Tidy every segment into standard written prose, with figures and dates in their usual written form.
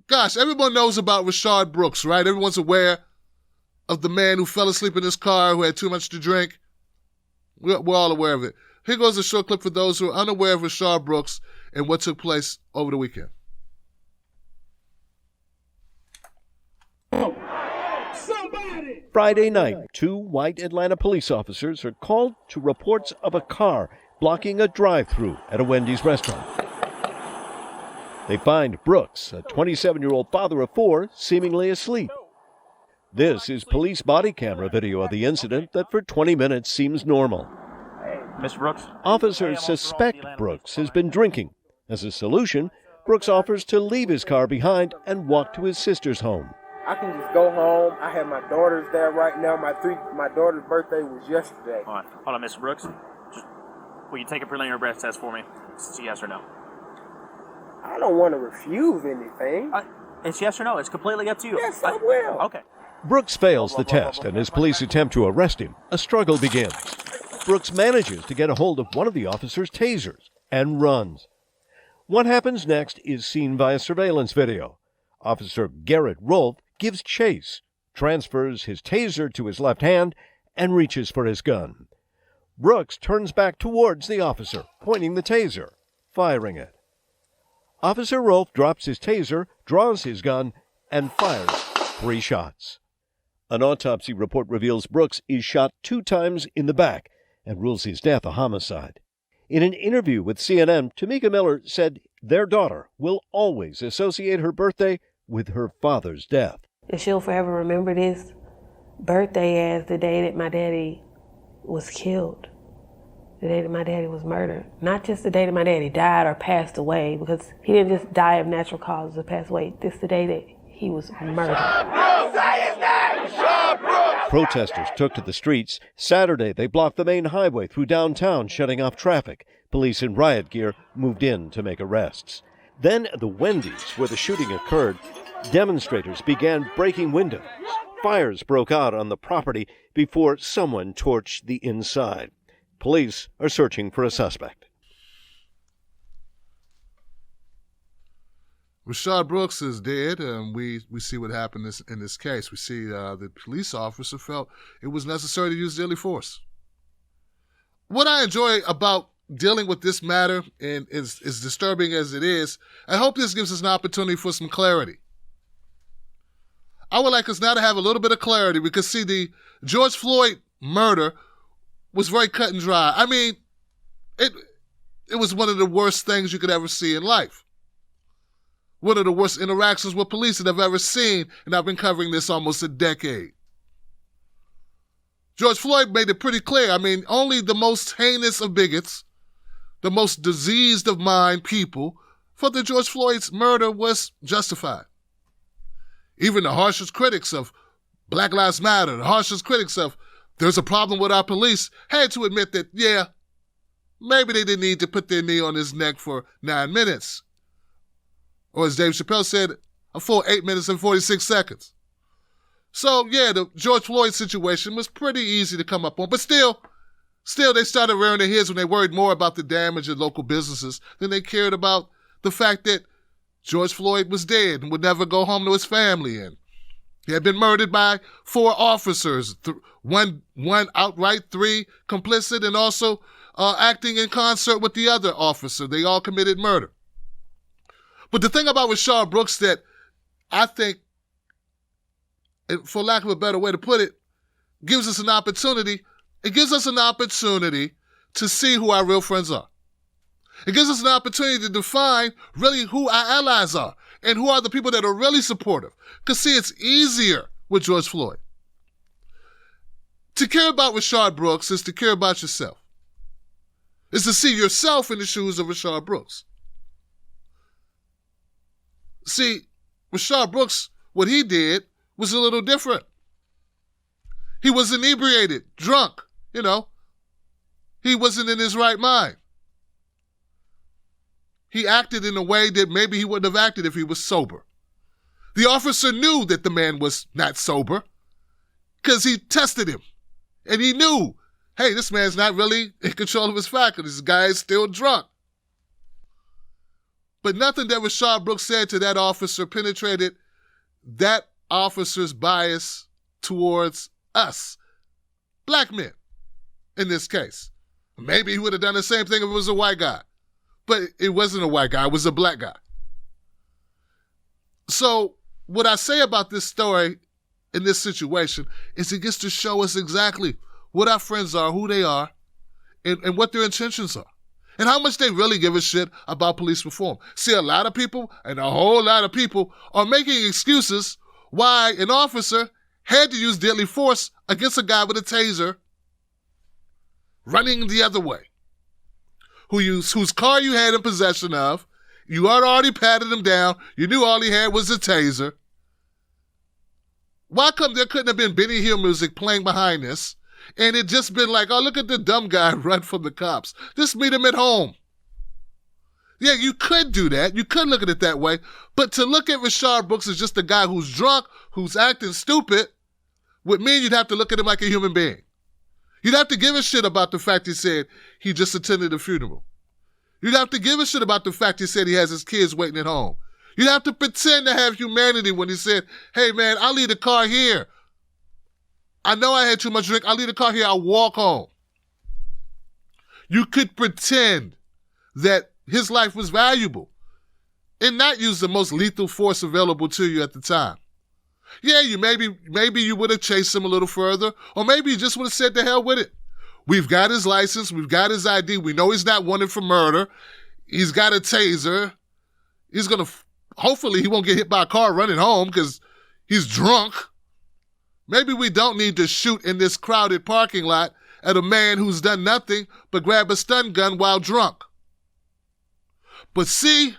Gosh, everyone knows about Rayshard Brooks, right? Everyone's aware of the man who fell asleep in his car, who had too much to drink. We're all aware of it. Here goes a short clip for those who are unaware of Rayshard Brooks and what took place over the weekend. Friday night, 2 white Atlanta police officers are called to reports of a car blocking a drive-thru at a Wendy's restaurant. They find Brooks, a 27-year-old father of 4, seemingly asleep. This is police body camera video of the incident that for 20 minutes seems normal. Mr. Brooks? Officers suspect Brooks has been drinking. As a solution, Brooks offers to leave his car behind and walk to his sister's home. I can just go home. I have my daughters there right now. My daughter's birthday was yesterday. Hold on, Mr. Brooks. Will you take a preliminary breath test for me? It's yes or no. I don't want to refuse anything. It's yes or no. It's completely up to you. Yes, I will. Okay. Brooks fails the test, and as police attempt to arrest him, a struggle begins. Brooks manages to get a hold of one of the officers' tasers and runs. What happens next is seen via surveillance video. Officer Garrett Rolfe gives chase, transfers his taser to his left hand, and reaches for his gun. Brooks turns back towards the officer, pointing the taser, firing it. Officer Rolfe drops his taser, draws his gun, and fires 3 shots. An autopsy report reveals Brooks is shot 2 times in the back and rules his death a homicide. In an interview with CNN, Tamika Miller said their daughter will always associate her birthday with her father's death. And she'll forever remember this birthday as the day that my daddy was killed, the day that my daddy was murdered. Not just the day that my daddy died or passed away, because he didn't just die of natural causes or pass away. This is the day that he was murdered. Protesters took to the streets. Saturday, they blocked the main highway through downtown, shutting off traffic. Police in riot gear moved in to make arrests. Then at the Wendy's, where the shooting occurred, demonstrators began breaking windows. Fires broke out on the property before someone torched the inside. Police are searching for a suspect. Rayshard Brooks is dead, and we see what happened in this case. We see the police officer felt it was necessary to use deadly force. What I enjoy about dealing with this matter, and as disturbing as it is, I hope this gives us an opportunity for some clarity. I would like us now to have a little bit of clarity, because, see, the George Floyd murder was very cut and dry. I mean, it was one of the worst things you could ever see in life. One of the worst interactions with police that I've ever seen, and I've been covering this almost a decade. George Floyd made it pretty clear. I mean, only the most heinous of bigots, the most diseased of mind people, thought that George Floyd's murder was justified. Even the harshest critics of Black Lives Matter, the harshest critics of there's a problem with our police, had to admit that, yeah, maybe they didn't need to put their knee on his neck for 9 minutes. Or as Dave Chappelle said, a full 8 minutes and 46 seconds. So, yeah, the George Floyd situation was pretty easy to come up on. But still, they started rearing their heads when they worried more about the damage at local businesses than they cared about the fact that George Floyd was dead and would never go home to his family. And he had been murdered by 4 officers, one outright, 3 complicit, and also acting in concert with the other officer. They all committed murder. But the thing about Rayshard Brooks that I think, for lack of a better way to put it, gives us an opportunity. It gives us an opportunity to see who our real friends are. It gives us an opportunity to define really who our allies are and who are the people that are really supportive. Because, see, it's easier with George Floyd. To care about Rayshard Brooks is to care about yourself. It's to see yourself in the shoes of Rayshard Brooks. See, Rayshard Brooks, what he did was a little different. He was inebriated, drunk, He wasn't in his right mind. He acted in a way that maybe he wouldn't have acted if he was sober. The officer knew that the man was not sober because he tested him. And he knew, hey, this man's not really in control of his faculties. This guy is still drunk. But nothing that Rayshard Brooks said to that officer penetrated that officer's bias towards us, black men, in this case. Maybe he would have done the same thing if it was a white guy. But it wasn't a white guy, it was a black guy. So what I say about this story in this situation is it gets to show us exactly what our friends are, who they are, and what their intentions are, and how much they really give a shit about police reform. See, a lot of people, and a whole lot of people, are making excuses why an officer had to use deadly force against a guy with a taser running the other way, whose car you had in possession of. You had already patted him down. You knew all he had was a taser. Why come there couldn't have been Benny Hill music playing behind this, and it just been like, oh, look at the dumb guy run from the cops. Just meet him at home. Yeah, you could do that. You could look at it that way. But to look at Rayshard Brooks as just a guy who's drunk, who's acting stupid, would mean you'd have to look at him like a human being. You'd have to give a shit about the fact he said he just attended a funeral. You'd have to give a shit about the fact he said he has his kids waiting at home. You'd have to pretend to have humanity when he said, hey, man, I'll leave the car here. I know I had too much drink. I'll leave the car here. I'll walk home. You could pretend that his life was valuable and not use the most lethal force available to you at the time. Yeah, maybe you would have chased him a little further, or maybe you just would have said to hell with it. We've got his license. We've got his ID. We know he's not wanted for murder. He's got a taser. He's going to, hopefully he won't get hit by a car running home because he's drunk. Maybe we don't need to shoot in this crowded parking lot at a man who's done nothing but grab a stun gun while drunk. But see,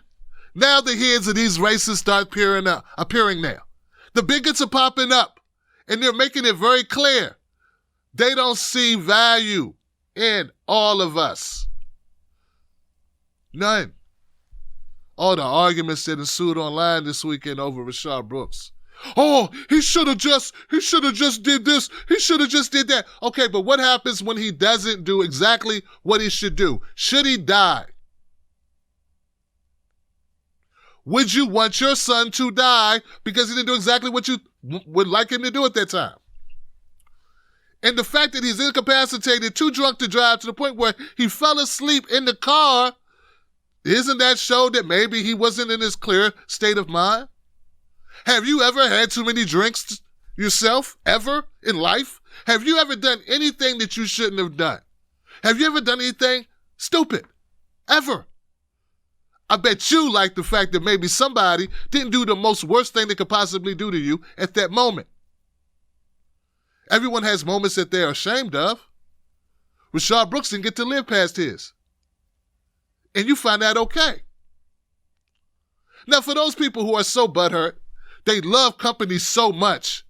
now the heads of these racists start appearing now. The bigots are popping up, and they're making it very clear. They don't see value in all of us. None. All the arguments that ensued online this weekend over Rayshard Brooks. Oh, he should have just did this. He should have just did that. Okay, but what happens when he doesn't do exactly what he should do? Should he die? Would you want your son to die because he didn't do exactly what you would like him to do at that time? And the fact that he's incapacitated, too drunk to drive, to the point where he fell asleep in the car, isn't that show that maybe he wasn't in his clear state of mind? Have you ever had too many drinks yourself, ever, in life? Have you ever done anything that you shouldn't have done? Have you ever done anything stupid? Ever? I bet you like the fact that maybe somebody didn't do the most worst thing they could possibly do to you at that moment. Everyone has moments that they're ashamed of. Rayshard Brooks didn't get to live past his. And you find that okay. Now, for those people who are so butthurt, they love company so much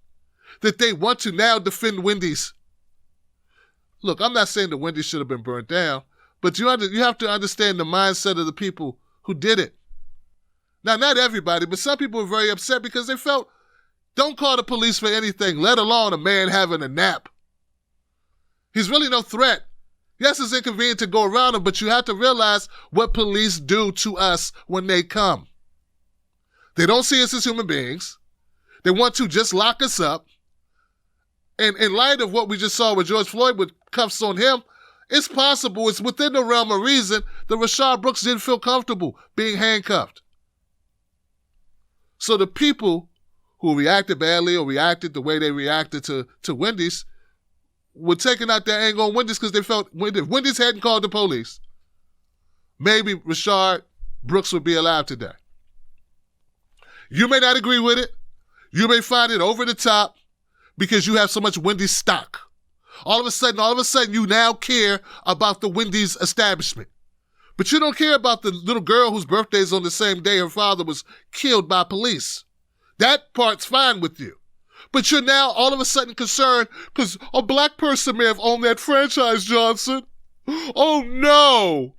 that they want to now defend Wendy's. Look, I'm not saying that Wendy's should have been burnt down, but you have to understand the mindset of the people who did it. Now, not everybody, but some people were very upset because they felt, don't call the police for anything, let alone a man having a nap. He's really no threat. Yes, it's inconvenient to go around him, but you have to realize what police do to us when they come. They don't see us as human beings. They want to just lock us up. And in light of what we just saw with George Floyd with cuffs on him, it's possible, it's within the realm of reason that Rayshard Brooks didn't feel comfortable being handcuffed. So the people who reacted badly or reacted the way they reacted to Wendy's were taking out their anger on Wendy's because they felt if Wendy's hadn't called the police, maybe Rayshard Brooks would be alive today. You may not agree with it. You may find it over the top because you have so much Wendy's stock. All of a sudden, you now care about the Wendy's establishment. But you don't care about the little girl whose birthday is on the same day her father was killed by police. That part's fine with you. But you're now all of a sudden concerned because a black person may have owned that franchise, Johnson. Oh, no.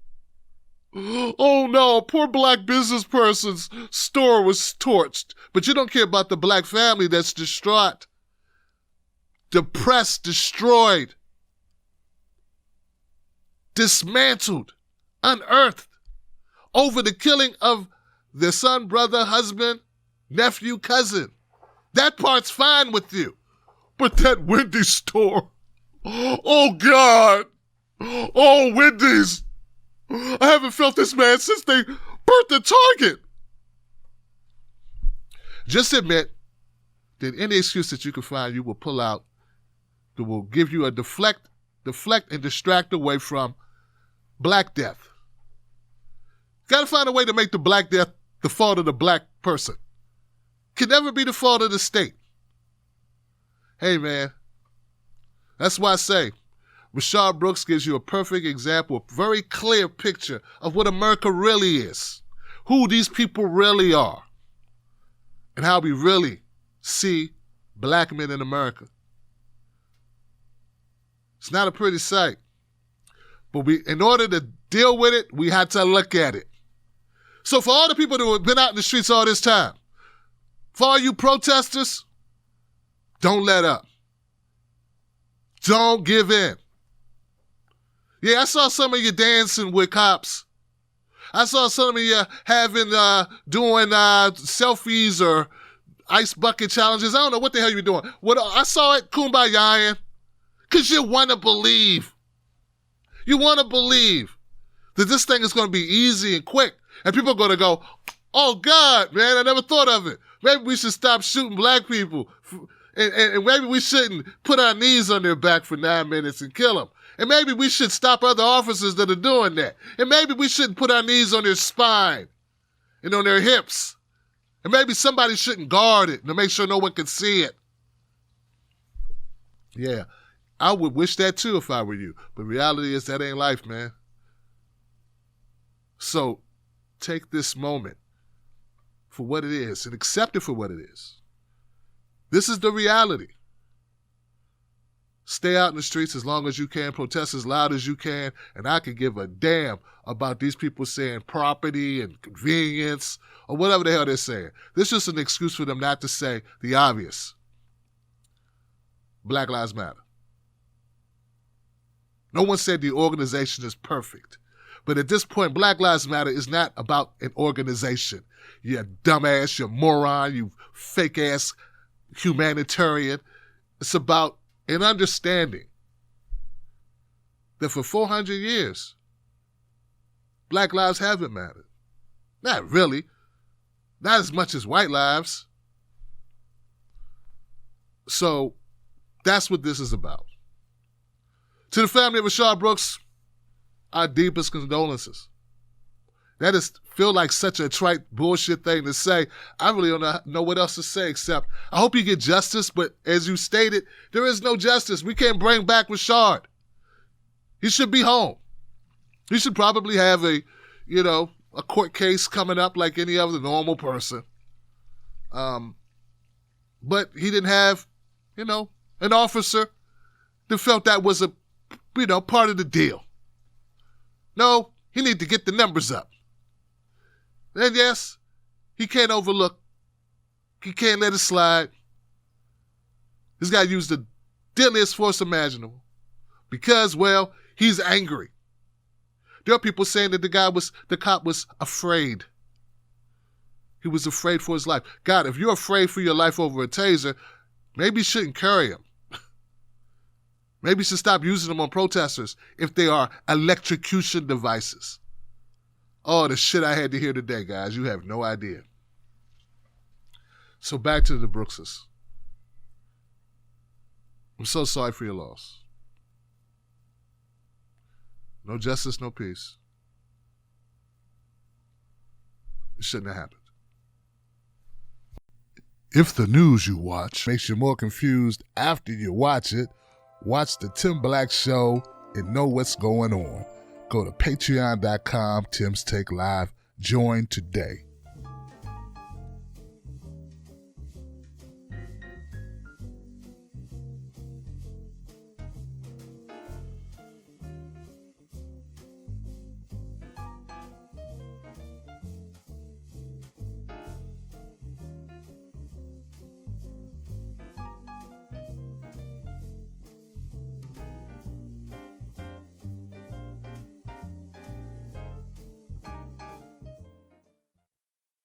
Oh, no, a poor black business person's store was torched. But you don't care about the black family that's distraught, depressed, destroyed, dismantled, unearthed over the killing of their son, brother, husband, nephew, cousin. That part's fine with you. But that Wendy's store, oh God, oh Wendy's, I haven't felt this man since they burnt the Target. Just admit that any excuse that you can find, you will pull out that will give you a deflect and distract away from Black Death. Got to find a way to make the Black Death the fault of the black person. Can never be the fault of the state. Hey, man, that's why I say Rayshard Brooks gives you a perfect example, a very clear picture of what America really is, who these people really are, and how we really see black men in America. It's not a pretty sight, but in order to deal with it, we had to look at it. So for all the people who have been out in the streets all this time, for all you protesters, don't let up. Don't give in. Yeah, I saw some of you dancing with cops. I saw some of you doing selfies or ice bucket challenges. I don't know what the hell you were doing. I saw it kumbayaing because you want to believe. You want to believe that this thing is going to be easy and quick. And people are going to go, oh, God, man, I never thought of it. Maybe we should stop shooting black people. And maybe we shouldn't put our knees on their back for 9 minutes and kill them. And maybe we should stop other officers that are doing that. And maybe we shouldn't put our knees on their spine and on their hips. And maybe somebody shouldn't guard it to make sure no one can see it. Yeah, I would wish that too if I were you. But reality is that ain't life, man. So take this moment for what it is and accept it for what it is. This is the reality. Stay out in the streets as long as you can, protest as loud as you can, and I could give a damn about these people saying property and convenience or whatever the hell they're saying. This is just an excuse for them not to say the obvious. Black Lives Matter. No one said the organization is perfect. But at this point, Black Lives Matter is not about an organization. You dumbass, you moron, you fake-ass humanitarian. It's about an understanding that for 400 years, black lives haven't mattered. Not really. Not as much as white lives. So that's what this is about. To the family of Rayshard Brooks, our deepest condolences. That feel like such a trite bullshit thing to say. I really don't know what else to say except I hope you get justice, but as you stated, there is no justice. We can't bring back Rayshard. He should be home. He should probably have a court case coming up like any other normal person. But he didn't have, an officer that felt that was a, part of the deal. No, he need to get the numbers up. And yes, he can't overlook. He can't let it slide. This guy used the deadliest force imaginable because, well, he's angry. There are people saying that the cop was afraid. He was afraid for his life. God, if you're afraid for your life over a taser, maybe you shouldn't carry him. Maybe you should stop using them on protesters if they are electrocution devices. Oh, the shit I had to hear today, guys. You have no idea. So back to the Brookses. I'm so sorry for your loss. No justice, no peace. It shouldn't have happened. If the news you watch makes you more confused after you watch it, watch the Tim Black Show and know what's going on. Go to patreon.com, Tim's Take Live. Join today.